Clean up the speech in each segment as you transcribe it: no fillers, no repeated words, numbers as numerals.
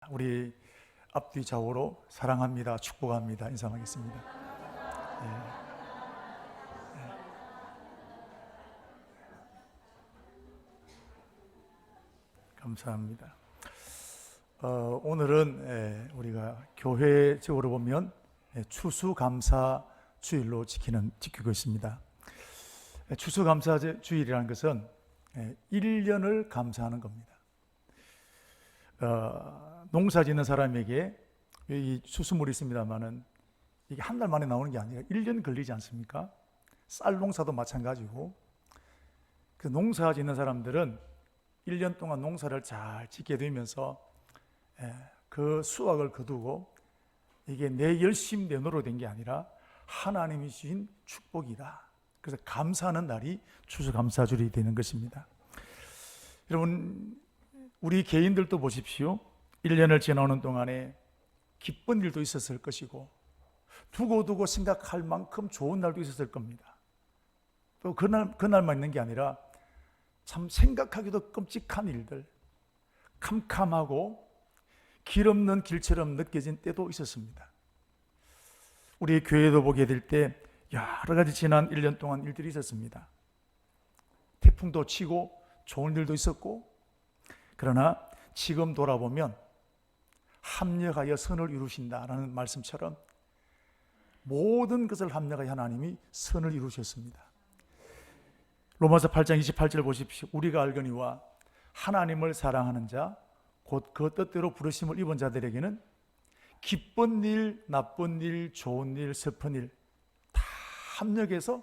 우리 앞뒤 좌우로 사랑합니다, 축복합니다 인사하겠습니다. 예. 감사합니다. 오늘은 우리가 교회적으로 보면 추수감사주일로 지키고 있습니다. 추수감사주일이라는 것은 1년을 감사하는 겁니다. 농사 짓는 사람에게 이 수수물이 있습니다만은 이게 한 달 만에 나오는 게 아니라 1년 걸리지 않습니까? 쌀 농사도 마찬가지고, 그 농사 짓는 사람들은 1년 동안 농사를 잘 짓게 되면서 그 수확을 거두고 이게 내 열심 내 노로 된 게 아니라 하나님이 주신 축복이다. 그래서 감사하는 날이 추수감사주일이 되는 것입니다. 여러분, 우리 개인들도 보십시오. 1년을 지나오는 동안에 기쁜 일도 있었을 것이고 두고두고 생각할 만큼 좋은 날도 있었을 겁니다. 또 그날만 있는 게 아니라 참 생각하기도 끔찍한 일들, 캄캄하고 길 없는 길처럼 느껴진 때도 있었습니다. 우리 교회도 보게 될 때 여러 가지 지난 1년 동안 일들이 있었습니다. 태풍도 치고 좋은 일도 있었고, 그러나 지금 돌아보면 합력하여 선을 이루신다라는 말씀처럼 모든 것을 합력하여 하나님이 선을 이루셨습니다. 로마서 8장 28절 보십시오. 우리가 알거니와 하나님을 사랑하는 자 곧 그 뜻대로 부르심을 입은 자들에게는 기쁜 일, 나쁜 일, 좋은 일, 슬픈 일 다 합력해서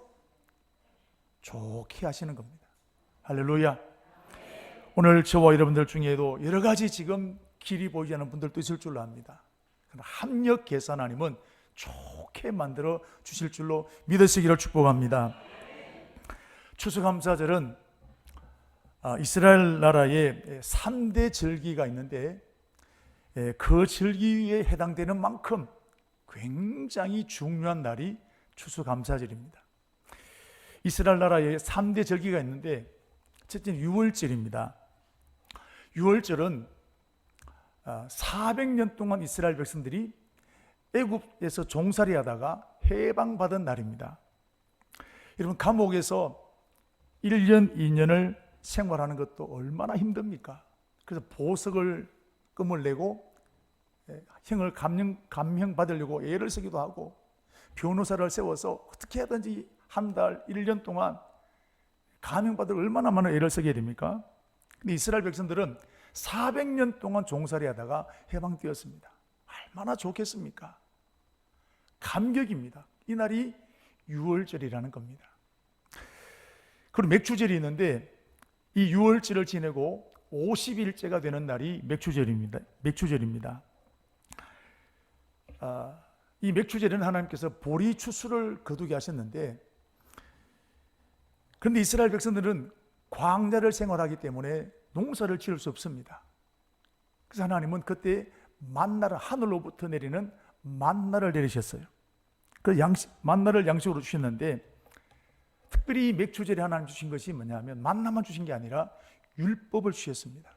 좋게 하시는 겁니다. 할렐루야. 오늘 저와 여러분들 중에도 여러 가지 지금 길이 보이지 않는 분들도 있을 줄로 압니다. 그러나 합력해서 하나님은 좋게 만들어 주실 줄로 믿으시기를 축복합니다. 추수감사절은 이스라엘 나라에 3대 절기가 있는데 그 절기에 해당되는 만큼 굉장히 중요한 날이 추수감사절입니다. 이스라엘 나라에 3대 절기가 있는데 첫째는 유월절입니다. 유월절은 400년 동안 이스라엘 백성들이 애굽에서 종살이 하다가 해방받은 날입니다. 여러분, 감옥에서 1년, 2년을 생활하는 것도 얼마나 힘듭니까? 그래서 보석을 금을 내고 형을 감형 받으려고 애를 쓰기도 하고 변호사를 세워서 어떻게 하든지 한 달, 1년 동안 감형받을 얼마나 많은 애를 쓰게 됩니까? 근데 이스라엘 백성들은 400년 동안 종살이 하다가 해방되었습니다. 얼마나 좋겠습니까? 감격입니다. 이 날이 유월절이라는 겁니다. 그리고 맥주절이 있는데 이 유월절을 지내고 50일째가 되는 날이 맥주절입니다. 이 맥주절에는 하나님께서 보리 추수를 거두게 하셨는데, 그런데 이스라엘 백성들은 광야를 생활하기 때문에 농사를 지을 수 없습니다. 그래서 하나님은 그때 만나를, 하늘로부터 내리는 만나를 내리셨어요. 그 만나를 양식으로 주셨는데, 특별히 맥주절에 하나님 주신 것이 뭐냐면 만나만 주신 게 아니라 율법을 주셨습니다.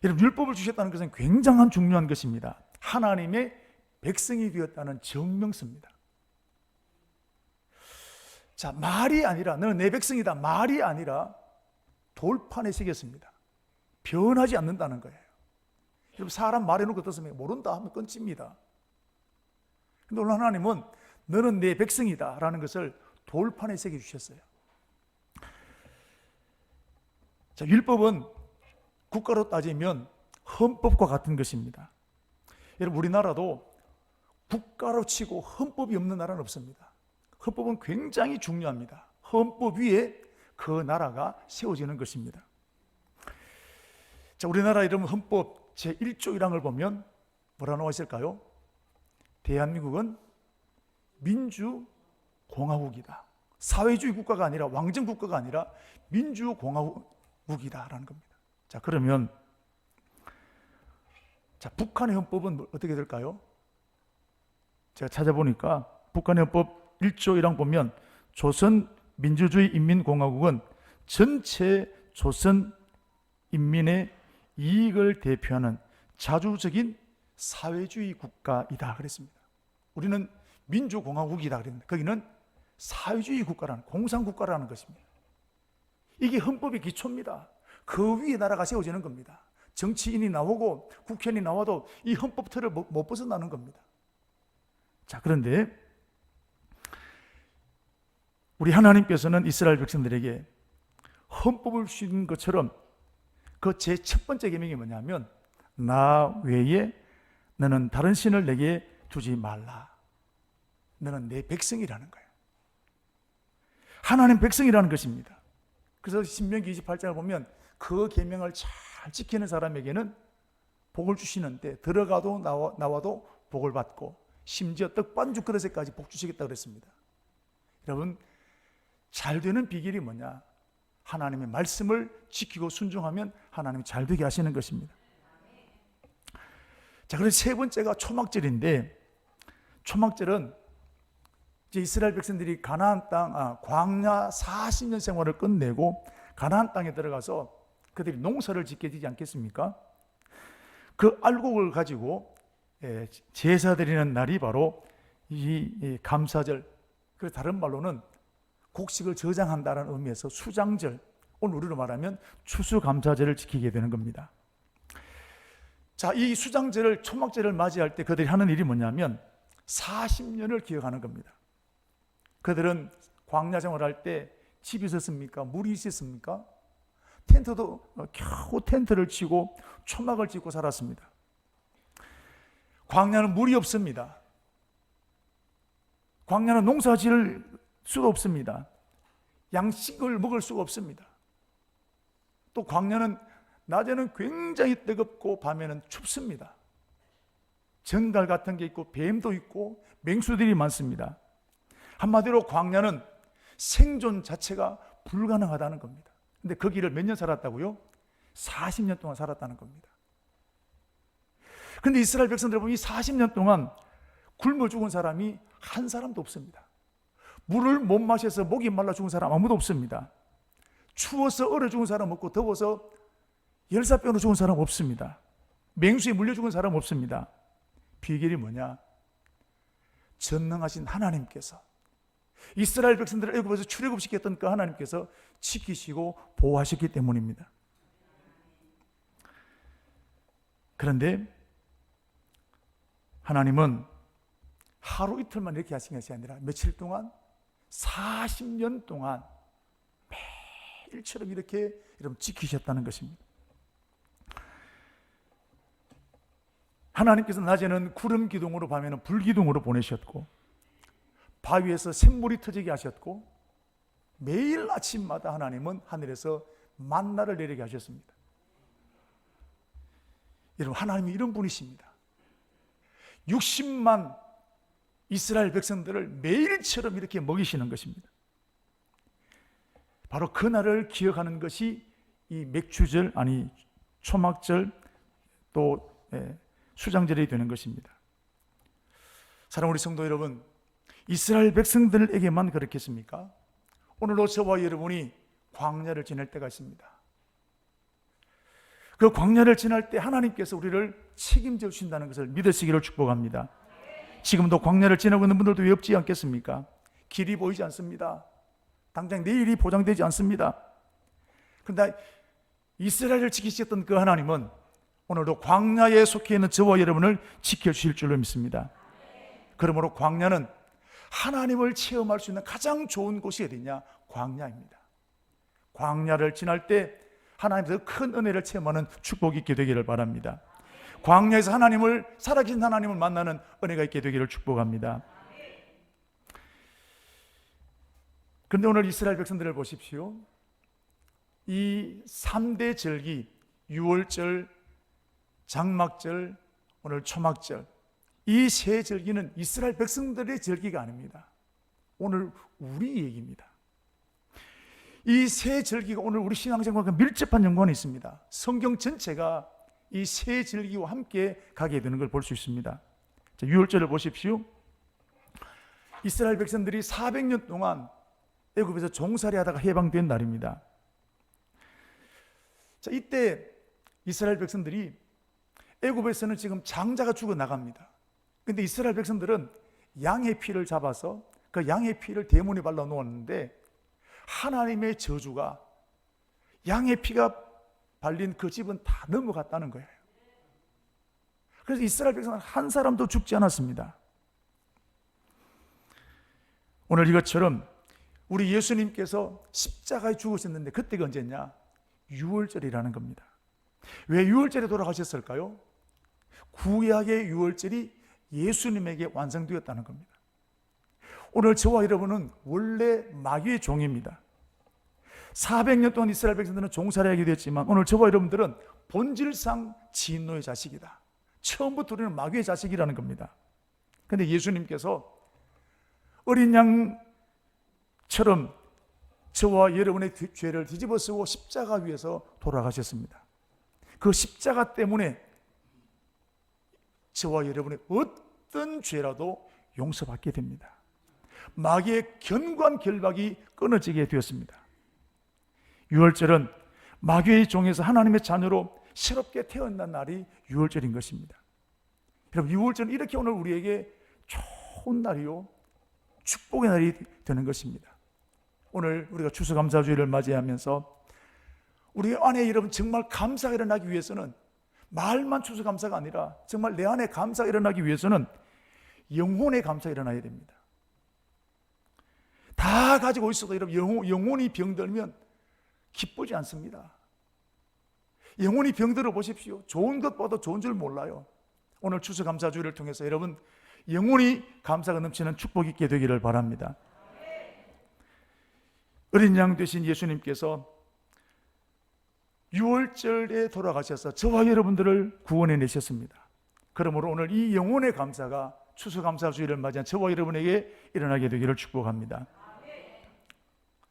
여러분, 율법을 주셨다는 것은 굉장한 중요한 것입니다. 하나님의 백성이 되었다는 증명서입니다. 자, 말이 아니라 너는 내 백성이다, 말이 아니라 돌판에 새겼습니다. 변하지 않는다는 거예요. 여러분, 사람 말해놓고 어떻습니까? 모른다 하면 끊깁니다. 그런데 오늘 하나님은 너는 내 백성이다 라는 것을 돌판에 새겨주셨어요. 자, 율법은 국가로 따지면 헌법과 같은 것입니다. 여러분, 우리나라도 국가로 치고 헌법이 없는 나라는 없습니다. 헌법은 굉장히 중요합니다. 헌법 위에 그 나라가 세워지는 것입니다. 자, 우리나라 이름 헌법 제1조 1항을 보면 뭐라 나와 있을까요? 대한민국은 민주공화국이다. 사회주의 국가가 아니라, 왕정 국가가 아니라 민주공화국이다라는 겁니다. 자, 그러면 북한의 헌법은 어떻게 될까요? 제가 찾아보니까 북한의 헌법 1조 1항 보면 조선민주주의 인민공화국은 전체 조선 인민의 이익을 대표하는 자주적인 사회주의 국가이다 그랬습니다. 우리는 민주공화국이다 그랬는데 거기는 사회주의 국가라는, 공산국가라는 것입니다. 이게 헌법의 기초입니다. 그 위에 나라가 세워지는 겁니다. 정치인이 나오고 국회의원이 나와도 이 헌법 틀을 못 벗어나는 겁니다. 자, 그런데 우리 하나님께서는 이스라엘 백성들에게 헌법을 주신 것처럼 그 제 첫 번째 계명이 뭐냐면 나 외에 너는 다른 신을 내게 두지 말라. 너는 내 백성이라는 거예요. 하나님 백성이라는 것입니다. 그래서 신명기 28장을 보면 그 계명을 잘 지키는 사람에게는 복을 주시는데 들어가도 나와도 복을 받고 심지어 떡반죽 그릇에까지 복 주시겠다 그랬습니다. 여러분, 잘 되는 비결이 뭐냐? 하나님의 말씀을 지키고 순종하면 하나님이 잘 되게 하시는 것입니다. 자, 그래서 세 번째가 초막절인데, 초막절은 이제 이스라엘 백성들이 가나안 땅, 광야 40년 생활을 끝내고 가나안 땅에 들어가서 그들이 농사를 짓게 되지 않겠습니까? 그 알곡을 가지고 제사 드리는 날이 바로 이 감사절, 그 다른 말로는 곡식을 저장한다는 의미에서 수장절, 오늘 우리로 말하면 추수감사절을 지키게 되는 겁니다. 자, 이 수장절을, 초막절을 맞이할 때 그들이 하는 일이 뭐냐면 40년을 기억하는 겁니다. 그들은 광야 생활할 때 집이 있었습니까? 물이 있었습니까? 텐트도 겨우 텐트를 치고 초막을 짓고 살았습니다. 광야는 물이 없습니다. 광야는 농사 지을 수가 없습니다. 양식을 먹을 수가 없습니다. 또 광야는 낮에는 굉장히 뜨겁고 밤에는 춥습니다. 정갈 같은 게 있고 뱀도 있고 맹수들이 많습니다. 한마디로 광야는 생존 자체가 불가능하다는 겁니다. 근데 거기를 몇 년 살았다고요? 40년 동안 살았다는 겁니다. 근데 이스라엘 백성들 보면 이 40년 동안 굶어 죽은 사람이 한 사람도 없습니다. 물을 못 마셔서 목이 말라 죽은 사람 아무도 없습니다. 추워서 얼어 죽은 사람 없고 더워서 열사병으로 죽은 사람 없습니다. 맹수에 물려 죽은 사람 없습니다. 비결이 뭐냐? 전능하신 하나님께서, 이스라엘 백성들을 애굽에서 출애굽시켰던 그 하나님께서 지키시고 보호하셨기 때문입니다. 그런데 하나님은 하루 이틀만 이렇게 하신 것이 아니라 며칠 동안, 40년 동안 매일처럼 이렇게 여러분 지키셨다는 것입니다. 하나님께서 낮에는 구름 기둥으로, 밤에는 불 기둥으로 보내셨고, 바위에서 샘물이 터지게 하셨고, 매일 아침마다 하나님은 하늘에서 만나를 내리게 하셨습니다. 여러분, 하나님이 이런 분이십니다. 60만 이스라엘 백성들을 매일처럼 이렇게 먹이시는 것입니다. 바로 그날을 기억하는 것이 이 맥주절, 아니 초막절, 또 수장절이 되는 것입니다. 사랑하는 우리 성도 여러분, 이스라엘 백성들에게만 그렇겠습니까? 오늘도 저와 여러분이 광야를 지날 때가 있습니다. 그 광야를 지날 때 하나님께서 우리를 책임져 주신다는 것을 믿으시기를 축복합니다. 지금도 광야를 지나고 있는 분들도 외롭지 않겠습니까? 길이 보이지 않습니다. 당장 내일이 보장되지 않습니다. 그런데 이스라엘을 지키셨던 그 하나님은 오늘도 광야에 속해 있는 저와 여러분을 지켜주실 줄로 믿습니다. 그러므로 광야는 하나님을 체험할 수 있는 가장 좋은 곳이 어디냐? 광야입니다. 광야를 지날 때 하나님께서 큰 은혜를 체험하는 축복이 있게 되기를 바랍니다. 광야에서 하나님을, 살아계신 하나님을 만나는 은혜가 있게 되기를 축복합니다. 그런데 오늘 이스라엘 백성들을 보십시오. 이 3대 절기, 유월절, 장막절, 오늘 초막절, 이 세 절기는 이스라엘 백성들의 절기가 아닙니다. 오늘 우리 얘기입니다. 이 세 절기가 오늘 우리 신앙생활과 밀접한 연관이 있습니다. 성경 전체가 이 세 절기와 함께 가게 되는 걸 볼 수 있습니다. 자, 유월절을 보십시오. 이스라엘 백성들이 400년 동안 애굽에서 종살이 하다가 해방된 날입니다. 자, 이때 이스라엘 백성들이 애굽에서는 지금 장자가 죽어 나갑니다. 근데 이스라엘 백성들은 양의 피를 잡아서 그 양의 피를 대문에 발라 놓았는데 하나님의 저주가 양의 피가 발린 그 집은 다 넘어갔다는 거예요. 그래서 이스라엘 백성은 한 사람도 죽지 않았습니다. 오늘 이것처럼 우리 예수님께서 십자가에 죽으셨는데 그때가 언제냐? 6월절이라는 겁니다. 왜 6월절에 돌아가셨을까요? 구약의 6월절이 예수님에게 완성되었다는 겁니다. 오늘 저와 여러분은 원래 마귀의 종입니다. 400년 동안 이스라엘 백성들은 종살이 하게 됐지만 오늘 저와 여러분들은 본질상 진노의 자식이다. 처음부터 우리는 마귀의 자식이라는 겁니다. 그런데 예수님께서 어린 양처럼 저와 여러분의 죄를 뒤집어 쓰고 십자가 위에서 돌아가셨습니다. 그 십자가 때문에 저와 여러분의 어떤 죄라도 용서받게 됩니다. 마귀의 견고한 결박이 끊어지게 되었습니다. 6월절은 마귀의 종에서 하나님의 자녀로 새롭게 태어난 날이 6월절인 것입니다. 여러분, 6월절은 이렇게 오늘 우리에게 좋은 날이요, 축복의 날이 되는 것입니다. 오늘 우리가 추수감사주일을 맞이하면서 우리 안에 여러분 정말 감사가 일어나기 위해서는 말만 추수감사가 아니라 정말 내 안에 감사가 일어나기 위해서는 영혼의 감사가 일어나야 됩니다. 다 가지고 있어도 여러분 영혼이 병들면 기쁘지 않습니다. 영혼이 병들어 보십시오. 좋은 것 봐도 좋은 줄 몰라요. 오늘 추수감사주일을 통해서 여러분 영혼이 감사가 넘치는 축복이 있게 되기를 바랍니다. 어린 양 되신 예수님께서 6월절에 돌아가셔서 저와 여러분들을 구원해 내셨습니다. 그러므로 오늘 이 영혼의 감사가 추수감사주일을 맞이한 저와 여러분에게 일어나게 되기를 축복합니다.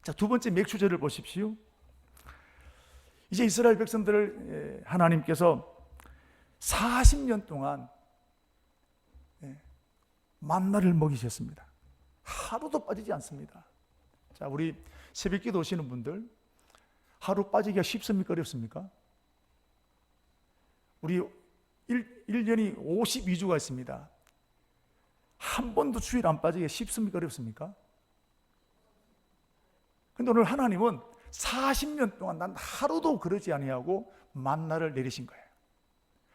자, 두 번째 맥추절을 보십시오. 이제 이스라엘 백성들을 하나님께서 40년 동안 만나를 먹이셨습니다. 하루도 빠지지 않습니다. 자, 우리 새벽기도 오시는 분들 하루 빠지기가 쉽습니까? 어렵습니까? 우리 1년이 52주가 있습니다. 한 번도 주일 안 빠지기가 쉽습니까? 어렵습니까? 근데 오늘 하나님은 40년 동안 난 하루도 그러지 아니하고 만나를 내리신 거예요.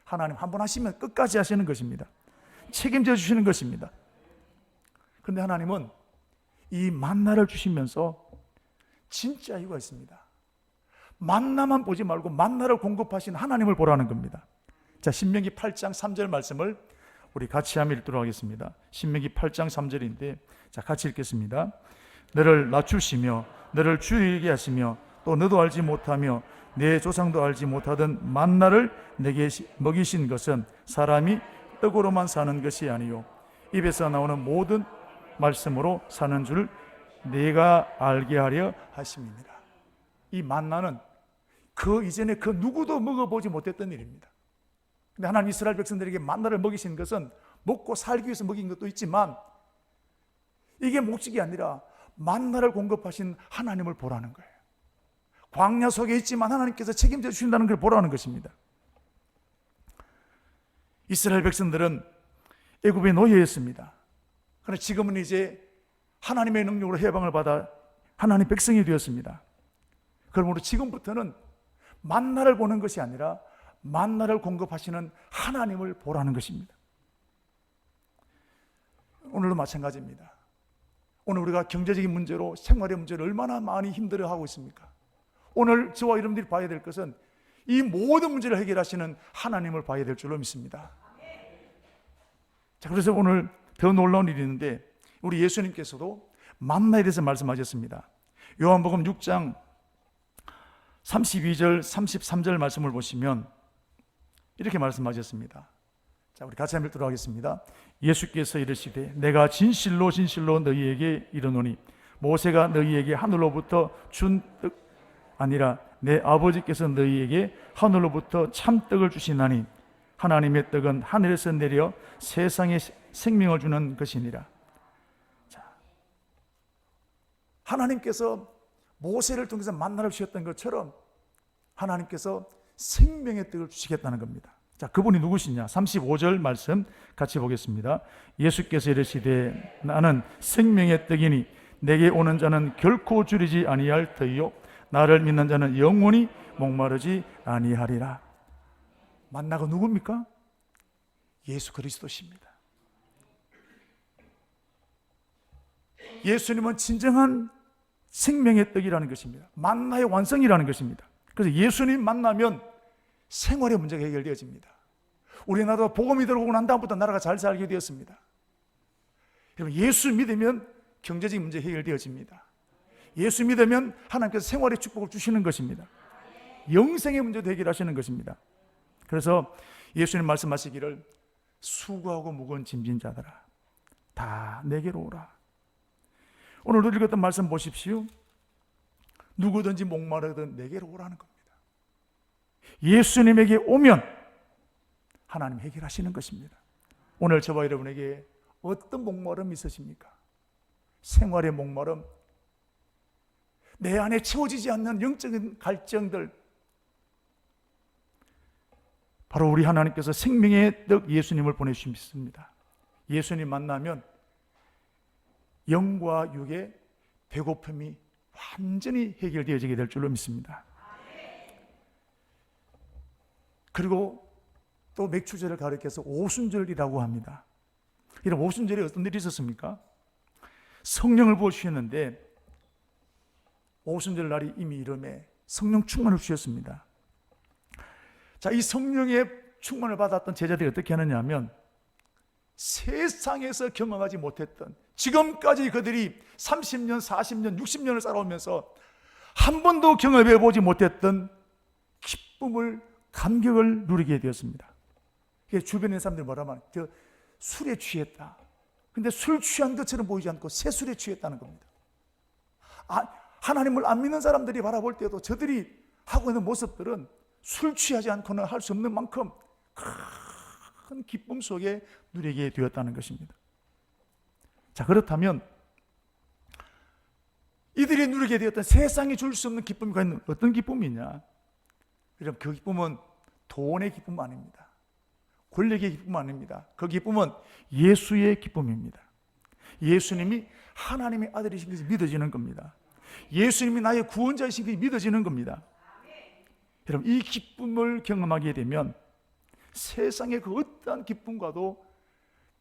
하나님 한 번 하시면 끝까지 하시는 것입니다. 책임져 주시는 것입니다. 그런데 하나님은 이 만나를 주시면서 진짜 이유가 있습니다. 만나만 보지 말고 만나를 공급하신 하나님을 보라는 겁니다. 자, 신명기 8장 3절 말씀을 우리 같이 한번 읽도록 하겠습니다. 신명기 8장 3절인데 자, 같이 읽겠습니다. 너를 낮추시며 너를 주의하게 하시며 또 너도 알지 못하며 내 조상도 알지 못하던 만나를 내게 먹이신 것은 사람이 떡으로만 사는 것이 아니요 입에서 나오는 모든 말씀으로 사는 줄 내가 알게 하려 하심이니라. 이 만나는 그 이전에 그 누구도 먹어보지 못했던 일입니다. 근데 하나님 이스라엘 백성들에게 만나를 먹이신 것은 먹고 살기 위해서 먹인 것도 있지만 이게 목적이 아니라 만나를 공급하신 하나님을 보라는 거예요. 광야 속에 있지만 하나님께서 책임져 주신다는 걸 보라는 것입니다. 이스라엘 백성들은 애굽의 노예였습니다. 그러나 지금은 이제 하나님의 능력으로 해방을 받아 하나님 백성이 되었습니다. 그러므로 지금부터는 만나를 보는 것이 아니라 만나를 공급하시는 하나님을 보라는 것입니다. 오늘도 마찬가지입니다. 오늘 우리가 경제적인 문제로 생활의 문제를 얼마나 많이 힘들어하고 있습니까? 오늘 저와 여러분들이 봐야 될 것은 이 모든 문제를 해결하시는 하나님을 봐야 될 줄로 믿습니다. 자, 그래서 오늘 더 놀라운 일이 있는데 우리 예수님께서도 만나에 대해서 말씀하셨습니다. 요한복음 6장 32절 33절 말씀을 보시면 이렇게 말씀하셨습니다. 자, 우리 같이 한번 읽도록 하겠습니다. 예수께서 이르시되 내가 진실로 진실로 너희에게 이르노니 모세가 너희에게 하늘로부터 준 떡 아니라 내 아버지께서 너희에게 하늘로부터 참떡을 주시나니 하나님의 떡은 하늘에서 내려 세상에 생명을 주는 것이니라. 자, 하나님께서 모세를 통해서 만나를 주셨던 것처럼 하나님께서 생명의 떡을 주시겠다는 겁니다. 자, 그분이 누구시냐? 35절 말씀 같이 보겠습니다. 예수께서 이르시되 나는 생명의 떡이니 내게 오는 자는 결코 줄이지 아니할 터이요 나를 믿는 자는 영원히 목마르지 아니하리라. 만나가 누굽니까? 예수 그리스도십니다. 예수님은 진정한 생명의 떡이라는 것입니다. 만나의 완성이라는 것입니다. 그래서 예수님 만나면 생활의 문제가 해결되어집니다. 우리나라도 복음이 들어오고 난 다음부터 나라가 잘 살게 되었습니다. 여러분, 예수 믿으면 경제적인 문제 해결되어집니다. 예수 믿으면 하나님께서 생활의 축복을 주시는 것입니다. 영생의 문제도 해결하시는 것입니다. 그래서 예수님 말씀하시기를 수고하고 무거운 짐진 자들아 다 내게로 오라. 오늘도 읽었던 말씀 보십시오. 누구든지 목마르든 내게로 오라는 겁니다. 예수님에게 오면 하나님 해결하시는 것입니다. 오늘 저와 여러분에게 어떤 목마름이 있으십니까? 생활의 목마름, 내 안에 채워지지 않는 영적인 갈증들, 바로 우리 하나님께서 생명의 떡 예수님을 보내주셨습니다. 예수님 만나면 영과 육의 배고픔이 완전히 해결되어지게 될 줄로 믿습니다. 그리고 또 맥주절을 가리켜서 오순절이라고 합니다. 이런 오순절에 어떤 일이 있었습니까? 성령을 부어주셨는데 오순절 날이 이미 이름에 성령 충만을 주셨습니다. 자, 이 성령의 충만을 받았던 제자들이 어떻게 하느냐 하면 세상에서 경험하지 못했던, 지금까지 그들이 30년, 40년, 60년을 살아오면서 한 번도 경험해 보지 못했던 기쁨을, 감격을 누리게 되었습니다. 주변에 있는 사람들이 뭐라면 술에 취했다. 근데 술 취한 것처럼 보이지 않고 새술에 취했다는 겁니다. 하나님을 안 믿는 사람들이 바라볼 때도 저들이 하고 있는 모습들은 술 취하지 않고는 할 수 없는 만큼 큰 기쁨 속에 누리게 되었다는 것입니다. 자, 그렇다면 이들이 누리게 되었던 세상이 줄 수 없는 기쁨이 과연 어떤 기쁨이냐? 여러분, 그 기쁨은 돈의 기쁨 아닙니다. 권력의 기쁨 아닙니다. 그 기쁨은 예수의 기쁨입니다. 예수님이 하나님의 아들이신 것이 믿어지는 겁니다. 예수님이 나의 구원자이신 것이 믿어지는 겁니다. 여러분, 이 기쁨을 경험하게 되면 세상의 그 어떠한 기쁨과도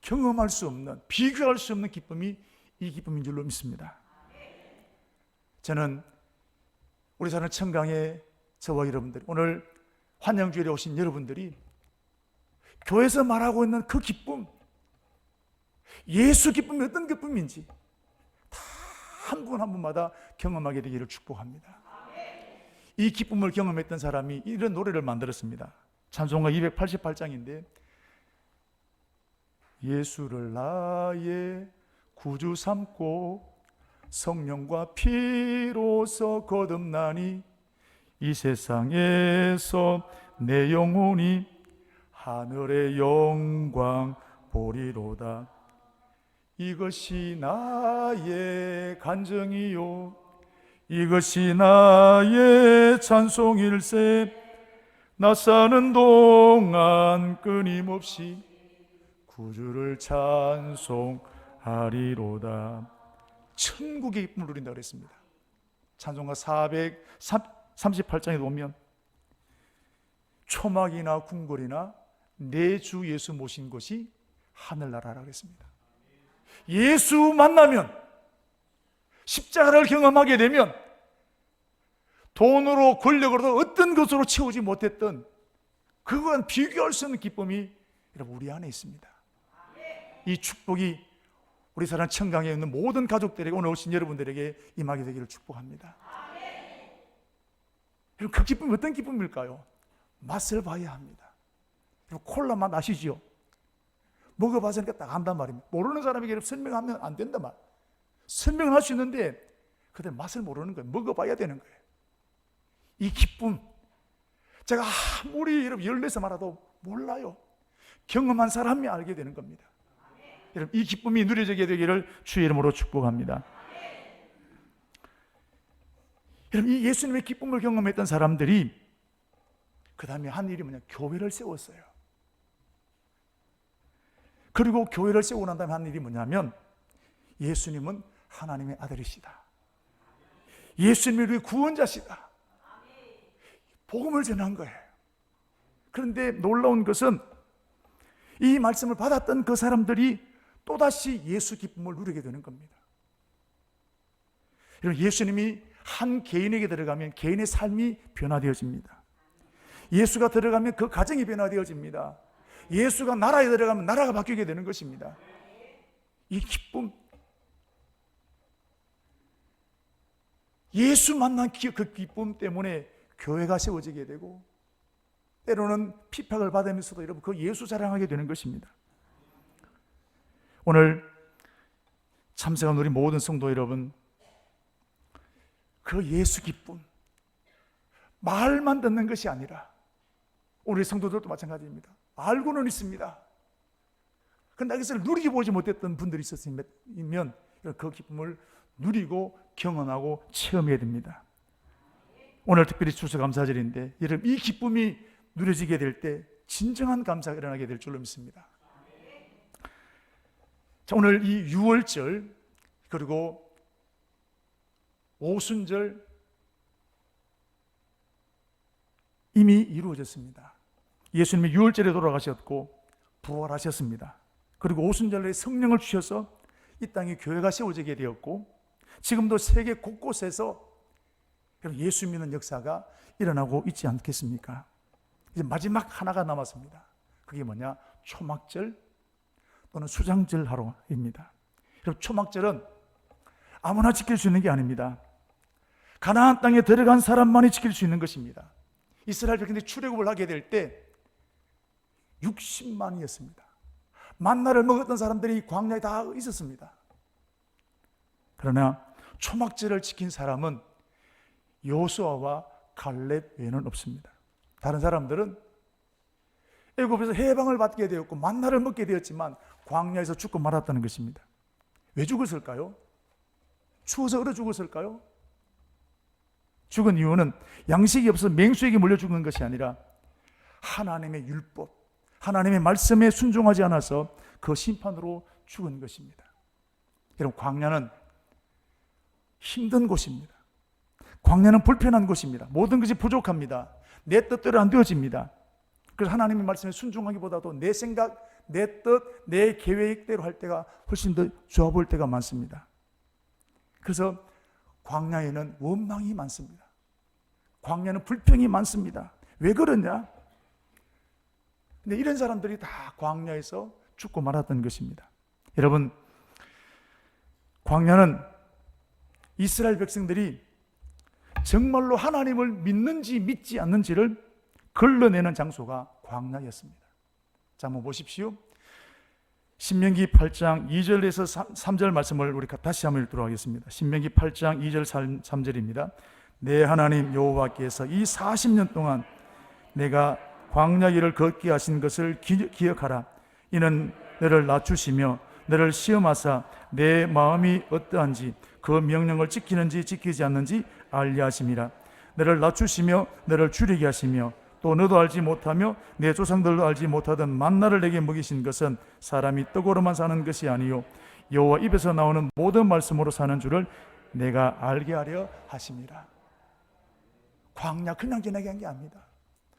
경험할 수 없는, 비교할 수 없는 기쁨이 이 기쁨인 줄로 믿습니다. 저는 우리 사는 청강의 저와 여러분들, 오늘 환영주일에 오신 여러분들이 교회에서 말하고 있는 그 기쁨, 예수 기쁨이 어떤 기쁨인지 다 한 분 한 분마다 경험하게 되기를 축복합니다. 이 기쁨을 경험했던 사람이 이런 노래를 만들었습니다. 찬송가 288장인데 예수를 나의 구주 삼고 성령과 피로서 거듭나니 이 세상에서 내 영혼이 하늘의 영광 보리로다. 이것이 나의 간증이요 이것이 나의 찬송일세. 나 사는 동안 끊임없이 구주를 찬송하리로다. 천국의 기쁨을 누린다고 그랬습니다. 찬송가 438장에 보면 초막이나 궁궐이나 내 주 예수 모신 것이 하늘나라라고 했습니다. 예수 만나면, 십자가를 경험하게 되면 돈으로 권력으로 어떤 것으로 채우지 못했던 그거와는 비교할 수 없는 기쁨이 여러분 우리 안에 있습니다. 이 축복이 우리 사랑 청강에 있는 모든 가족들에게, 오늘 오신 여러분들에게 임하게 되기를 축복합니다. 여러분, 그 기쁨이 어떤 기쁨일까요? 맛을 봐야 합니다. 여러분, 콜라 맛 아시죠? 먹어봐서니까 딱 안단 말입니다. 모르는 사람에게 설명하면 안 된단 말. 설명을 할 수 있는데 그들 맛을 모르는 거예요. 먹어봐야 되는 거예요. 이 기쁨, 제가 아무리 여러분 열내서 말해도 몰라요. 경험한 사람이 알게 되는 겁니다. 여러분, 이 기쁨이 누려지게 되기를 주의 이름으로 축복합니다. 여러분, 이 예수님의 기쁨을 경험했던 사람들이 그 다음에 한 일이 뭐냐? 교회를 세웠어요. 그리고 교회를 세우고 난 다음에 한 일이 뭐냐면 예수님은 하나님의 아들이시다. 예수님이 우리의 구원자시다. 복음을 전한 거예요. 그런데 놀라운 것은 이 말씀을 받았던 그 사람들이 또다시 예수 기쁨을 누리게 되는 겁니다. 예수님이 한 개인에게 들어가면 개인의 삶이 변화되어집니다. 예수가 들어가면 그 가정이 변화되어집니다. 예수가 나라에 들어가면 나라가 바뀌게 되는 것입니다. 이 기쁨, 예수 만난 그 기쁨 때문에 교회가 세워지게 되고 때로는 핍박을 받으면서도 여러분 그 예수 자랑하게 되는 것입니다. 오늘 참석한 우리 모든 성도 여러분, 그 예수 기쁨, 말만 듣는 것이 아니라 우리 성도들도 마찬가지입니다. 알고는 있습니다. 그런데 그것을 누리게 보지 못했던 분들이 있었으면 그 기쁨을 누리고 경험하고 체험해야 됩니다. 오늘 특별히 추수감사절인데 여러분 이 기쁨이 누려지게 될 때 진정한 감사가 일어나게 될 줄로 믿습니다. 자, 오늘 이 유월절 그리고 오순절 이미 이루어졌습니다. 예수님이 유월절에 돌아가셨고 부활하셨습니다. 그리고 오순절에 성령을 주셔서 이 땅에 교회가 세워지게 되었고 지금도 세계 곳곳에서 예수 믿는 역사가 일어나고 있지 않겠습니까? 이제 마지막 하나가 남았습니다. 그게 뭐냐? 초막절 또는 수장절 하루입니다. 초막절은 아무나 지킬 수 있는 게 아닙니다. 가나안 땅에 들어간 사람만이 지킬 수 있는 것입니다. 이스라엘 백성들이 출애굽을 하게 될 때 60만이었습니다. 만나를 먹었던 사람들이 광야에 다 있었습니다. 그러나 초막절을 지킨 사람은 여호수아와 갈렙 외에는 없습니다. 다른 사람들은 애굽에서 해방을 받게 되었고 만나를 먹게 되었지만 광야에서 죽고 말았다는 것입니다. 왜 죽었을까요? 추워서 얼어 죽었을까요? 죽은 이유는 양식이 없어서 맹수에게 몰려 죽은 것이 아니라 하나님의 율법, 하나님의 말씀에 순종하지 않아서 그 심판으로 죽은 것입니다. 여러분, 광야는 힘든 곳입니다. 광야는 불편한 곳입니다. 모든 것이 부족합니다. 내 뜻대로 안 되어집니다. 그래서 하나님의 말씀에 순종하기보다도 내 생각, 내 뜻, 내 계획대로 할 때가 훨씬 더 좋아 보일 때가 많습니다. 그래서 광야에는 원망이 많습니다. 광야는 불평이 많습니다. 왜 그러냐? 근데 이런 사람들이 다 광야에서 죽고 말았던 것입니다. 여러분, 광야는 이스라엘 백성들이 정말로 하나님을 믿는지 믿지 않는지를 걸러내는 장소가 광야였습니다. 자, 한번 보십시오. 신명기 8장 2절에서 3절 말씀을 우리 다시 한번 읽도록 하겠습니다. 신명기 8장 2절 3절입니다. 내 하나님 여호와께서 이 40년 동안 내가 광야 길을 걷게 하신 것을 기억하라. 이는 너를 낮추시며 너를 시험하사 내 마음이 어떠한지 그 명령을 지키는지 지키지 않는지 알려 하심이라. 너를 낮추시며 너를 줄이게 하시며 또 너도 알지 못하며 내 조상들도 알지 못하던 만나를 내게 먹이신 것은 사람이 떡으로만 사는 것이 아니요 여호와 입에서 나오는 모든 말씀으로 사는 줄을 내가 알게 하려 하심이라. 광야 그냥 지나게 한 게 아닙니다.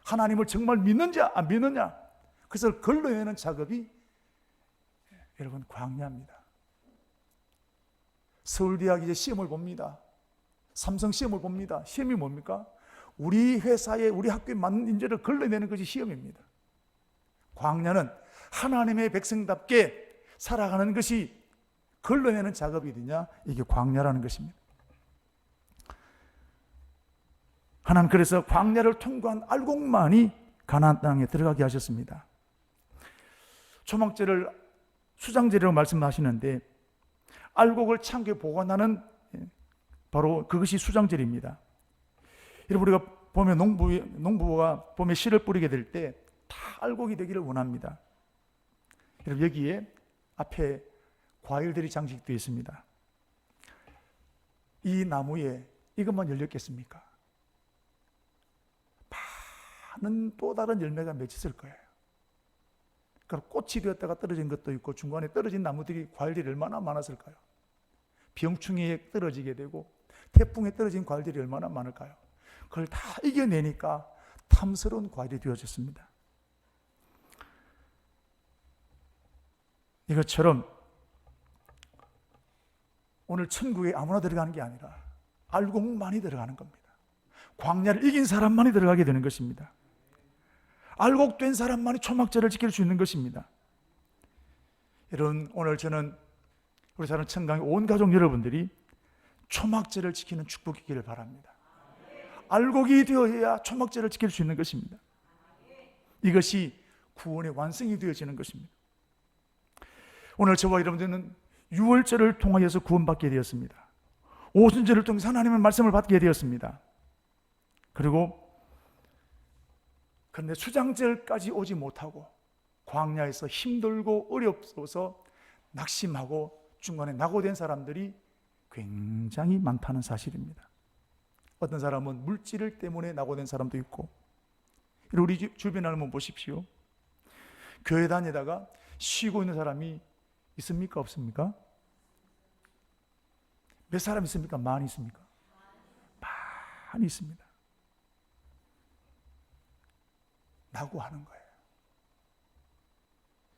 하나님을 정말 믿는지 안 믿느냐, 그것을 걸러내는 작업이 여러분 광야입니다. 서울대학 이제 시험을 봅니다. 삼성 시험을 봅니다. 시험이 뭡니까? 우리 회사에 우리 학교에 맞는 인재를 걸러내는 것이 시험입니다. 광야는 하나님의 백성답게 살아가는 것이 걸러내는 작업이 되냐? 이게 광야라는 것입니다. 하나님 그래서 광야를 통과한 알곡만이 가나안 땅에 들어가게 하셨습니다. 초막절을 수장절이라고 말씀하시는데 알곡을 창고에 보관하는 바로 그것이 수장절입니다. 여러분, 우리가 봄에 농부가 봄에 씨를 뿌리게 될 때 다 알곡이 되기를 원합니다. 여러분, 여기에 앞에 과일들이 장식되어 있습니다. 이 나무에 이것만 열렸겠습니까? 많은 또 다른 열매가 맺혔을 거예요. 그러니까 꽃이 되었다가 떨어진 것도 있고 중간에 떨어진 나무들이, 과일들이 얼마나 많았을까요? 병충해에 떨어지게 되고 태풍에 떨어진 과일들이 얼마나 많을까요? 그걸 다 이겨내니까 탐스러운 과일이 되어졌습니다. 이것처럼 오늘 천국에 아무나 들어가는 게 아니라 알곡만이 들어가는 겁니다. 광야를 이긴 사람만이 들어가게 되는 것입니다. 알곡된 사람만이 초막절을 지킬 수 있는 것입니다. 여러분, 오늘 저는 우리 사는 청강의 온 가족 여러분들이 초막절을 지키는 축복이기를 바랍니다. 알곡이 되어야 초막절을 지킬 수 있는 것입니다. 이것이 구원의 완성이 되어지는 것입니다. 오늘 저와 여러분들은 유월절을 통하여서 구원받게 되었습니다. 오순절을 통해서 하나님의 말씀을 받게 되었습니다. 그런데 수장절까지 오지 못하고 광야에서 힘들고 어렵소서 낙심하고 중간에 낙오된 사람들이 굉장히 많다는 사실입니다. 어떤 사람은 물질 때문에 낙오된 사람도 있고, 우리 주변에 한번 보십시오. 교회 다니다가 쉬고 있는 사람이 있습니까? 없습니까? 몇 사람 있습니까? 많이 있습니까? 많이 있습니다. 낙오하는 거예요.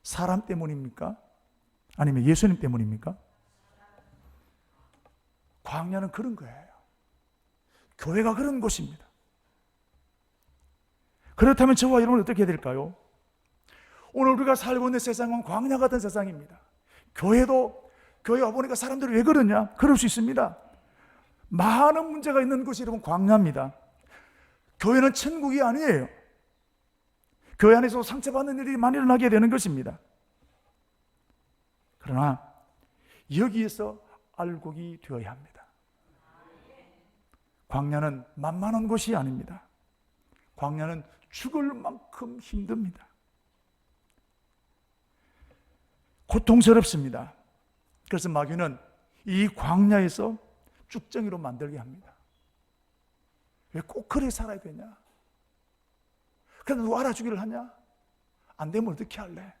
사람 때문입니까? 아니면 예수님 때문입니까? 광야는 그런 거예요. 교회가 그런 곳입니다. 그렇다면 저와 여러분은 어떻게 해야 될까요? 오늘 우리가 살고 있는 세상은 광야 같은 세상입니다. 교회도, 교회 와보니까 사람들이 왜 그러냐? 그럴 수 있습니다. 많은 문제가 있는 곳이 여러분 광야입니다. 교회는 천국이 아니에요. 교회 안에서 상처받는 일이 많이 일어나게 되는 것입니다. 그러나 여기에서 알곡이 되어야 합니다. 광야는 만만한 곳이 아닙니다. 광야는 죽을 만큼 힘듭니다. 고통스럽습니다. 그래서 마귀는 이 광야에서 쭉정이로 만들게 합니다. 왜 꼭 그래 살아야 되냐? 그래도 누가 알아주기를 하냐? 안 되면 어떻게 할래?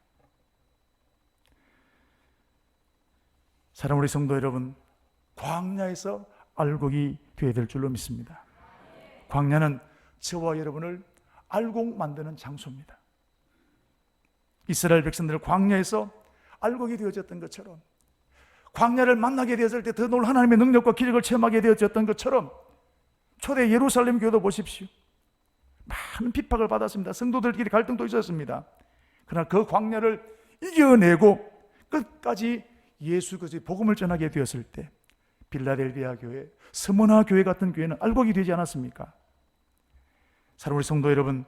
사랑하는 우리 성도 여러분, 광야에서 알곡이 되어야 될 줄로 믿습니다. 광야는 저와 여러분을 알곡 만드는 장소입니다. 이스라엘 백성들은 광야에서 알곡이 되어졌던 것처럼, 광야를 만나게 되었을 때 더 놀라운 하나님의 능력과 기적을 체험하게 되어졌던 것처럼, 초대 예루살렘 교회도 보십시오. 많은 핍박을 받았습니다. 성도들끼리 갈등도 있었습니다. 그러나 그 광야를 이겨내고 끝까지 예수 그리스도의 복음을 전하게 되었을 때 빌라델비아 교회, 스무나 교회 같은 교회는 알곡이 되지 않았습니까? 사랑하는 우리 성도 여러분,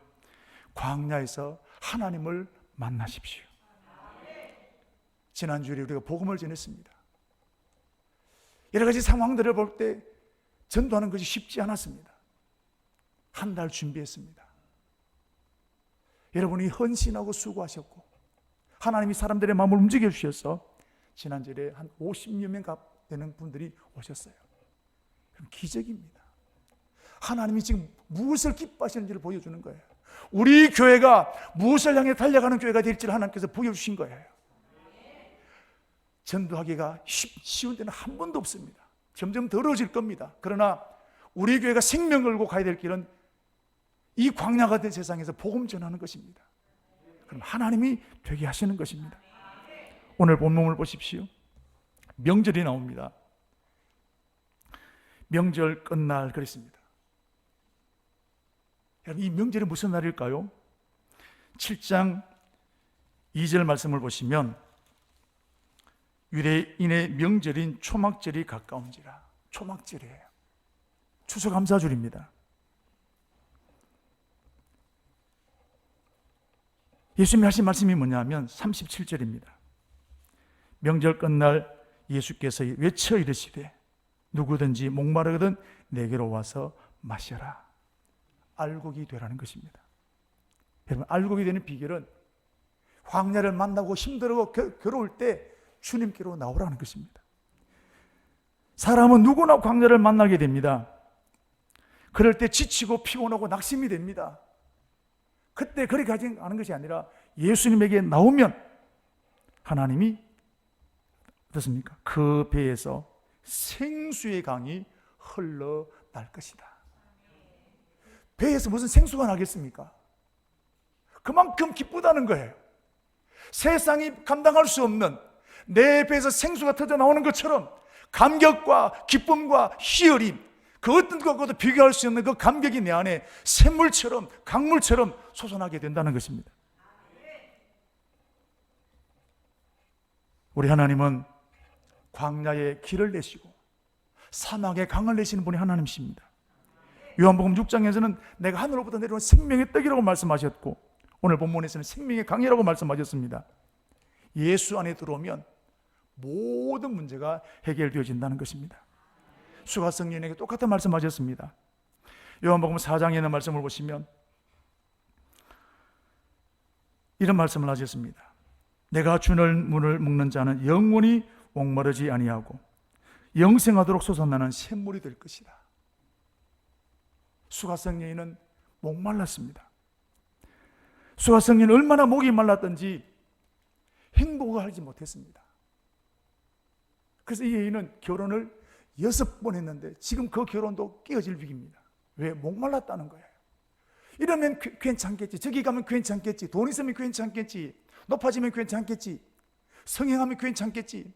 광야에서 하나님을 만나십시오. 지난주에 우리가 복음을 전했습니다. 여러 가지 상황들을 볼 때 전도하는 것이 쉽지 않았습니다. 한 달 준비했습니다. 여러분이 헌신하고 수고하셨고 하나님이 사람들의 마음을 움직여 주셔서 지난주에 한 50여 명 되는 분들이 오셨어요. 그럼 기적입니다. 하나님이 지금 무엇을 기뻐하시는지를 보여주는 거예요. 우리 교회가 무엇을 향해 달려가는 교회가 될지를 하나님께서 보여주신 거예요. 전도하기가 쉬운 데는 한 번도 없습니다. 점점 더러워질 겁니다. 그러나 우리 교회가 생명 걸고 가야 될 길은 이 광야 같은 세상에서 복음 전하는 것입니다. 그럼 하나님이 되게 하시는 것입니다. 오늘 본문을 보십시오. 명절이 나옵니다. 명절 끝날 그랬습니다. 여러분, 이 명절이 무슨 날일까요? 7장 2절 말씀을 보시면 유대인의 명절인 초막절이 가까운지라. 초막절이에요. 추수감사절입니다. 예수님이 하신 말씀이 뭐냐면 37절입니다. 명절 끝날 예수께서 외쳐 이르시되 누구든지 목마르거든 내게로 와서 마셔라. 알곡이 되라는 것입니다. 여러분, 알곡이 되는 비결은 광야를 만나고 힘들고 괴로울 때 주님께로 나오라는 것입니다. 사람은 누구나 광야를 만나게 됩니다. 그럴 때 지치고 피곤하고 낙심이 됩니다. 그때 그렇게 하는 것이 아니라 예수님에게 나오면 하나님이 어떻습니까? 그 배에서 생수의 강이 흘러날 것이다. 배에서 무슨 생수가 나겠습니까? 그만큼 기쁘다는 거예요. 세상이 감당할 수 없는 내 배에서 생수가 터져 나오는 것처럼 감격과 기쁨과 희열임, 그 어떤 것과도 비교할 수 없는 그 감격이 내 안에 샘물처럼 강물처럼 솟아나게 된다는 것입니다. 우리 하나님은 광야에 길을 내시고 사막에 강을 내시는 분이 하나님이십니다. 요한복음 6장에서는 내가 하늘로부터 내려온 생명의 떡이라고 말씀하셨고, 오늘 본문에서는 생명의 강이라고 말씀하셨습니다. 예수 안에 들어오면 모든 문제가 해결되어진다는 것입니다. 수가성녀에게 똑같은 말씀하셨습니다. 요한복음 4장에 있는 말씀을 보시면 이런 말씀을 하셨습니다. 내가 주는 물을 먹는 자는 영원히 목마르지 아니하고 영생하도록 솟아나는 샘물이 될 것이다. 수가성 여인은 목말랐습니다. 수가성 여인은 얼마나 목이 말랐던지 행복을 하지 못했습니다. 그래서 이 여인은 결혼을 6번 했는데 지금 그 결혼도 깨어질 위기입니다. 왜? 목말랐다는 거예요. 이러면 괜찮겠지, 저기 가면 괜찮겠지, 돈 있으면 괜찮겠지, 높아지면 괜찮겠지, 성행하면 괜찮겠지,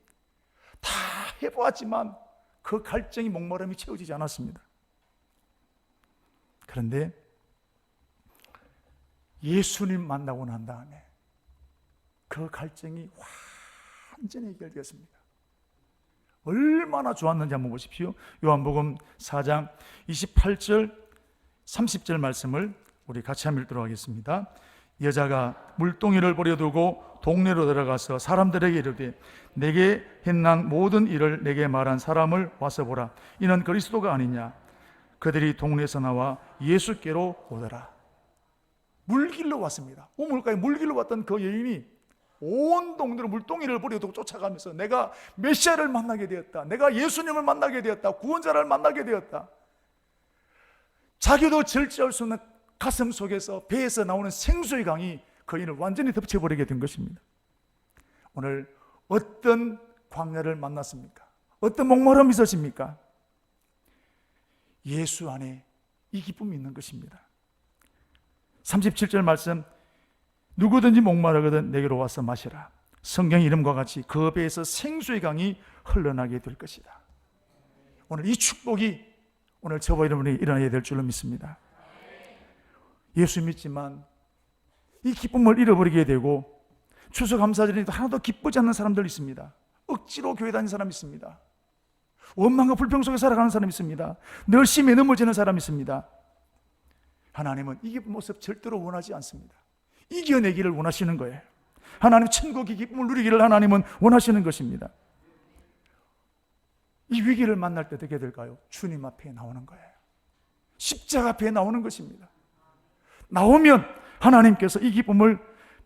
다 해보았지만 그 갈증이, 목마름이 채워지지 않았습니다. 그런데 예수님 만나고 난 다음에 그 갈증이 완전히 해결되었습니다. 얼마나 좋았는지 한번 보십시오. 요한복음 4장 28절 30절 말씀을 우리 같이 한번 읽도록 하겠습니다. 여자가 물동이를 버려두고 동네로 들어가서 사람들에게 이르되 내게 행한 모든 일을 내게 말한 사람을 와서 보라. 이는 그리스도가 아니냐. 그들이 동네에서 나와 예수께로 오더라. 물길로 왔습니다. 우물가에 물길로 왔던 그 여인이 온 동네로 물동이를 버려두고 쫓아가면서 내가 메시아를 만나게 되었다, 내가 예수님을 만나게 되었다, 구원자를 만나게 되었다. 자기도 절제할 수 없는 가슴 속에서 배에서 나오는 생수의 강이 그인을 완전히 덮쳐버리게 된 것입니다. 오늘 어떤 광야를 만났습니까? 어떤 목마름이 있으십니까? 예수 안에 이 기쁨이 있는 것입니다. 37절 말씀, 누구든지 목마르거든 내게로 와서 마시라. 성경 이름과 같이 그 배에서 생수의 강이 흘러나게 될 것이다. 오늘 이 축복이 오늘 저와 여러분이 일어나야 될 줄로 믿습니다. 예수 믿지만 이 기쁨을 잃어버리게 되고 추수감사절에도 하나도 기쁘지 않는 사람들 있습니다. 억지로 교회 다니는 사람 있습니다. 원망과 불평 속에 살아가는 사람 있습니다. 늘 심에 넘어지는 사람 있습니다. 하나님은 이 모습 절대로 원하지 않습니다. 이겨내기를 원하시는 거예요. 하나님 천국의 기쁨을 누리기를 하나님은 원하시는 것입니다. 이 위기를 만날 때 어떻게 될까요? 주님 앞에 나오는 거예요. 십자가 앞에 나오는 것입니다. 나오면 하나님께서 이 기쁨을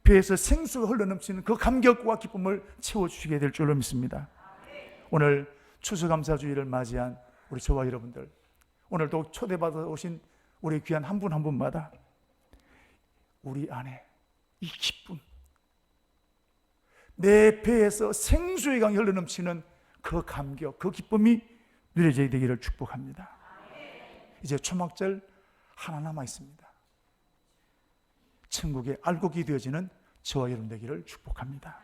배에서 생수가 흘러넘치는 그 감격과 기쁨을 채워주시게 될 줄로 믿습니다. 오늘 추수감사주일을 맞이한 우리 저와 여러분들, 오늘도 초대받아 오신 우리 귀한 한 분 한 분마다 우리 안에 이 기쁨, 내 배에서 생수의 강이 흘러넘치는 그 감격, 그 기쁨이 누려져야 되기를 축복합니다. 이제 초막절 하나 남아 있습니다. 천국의 알곡이 되어지는 저와 여러분 되기를 축복합니다.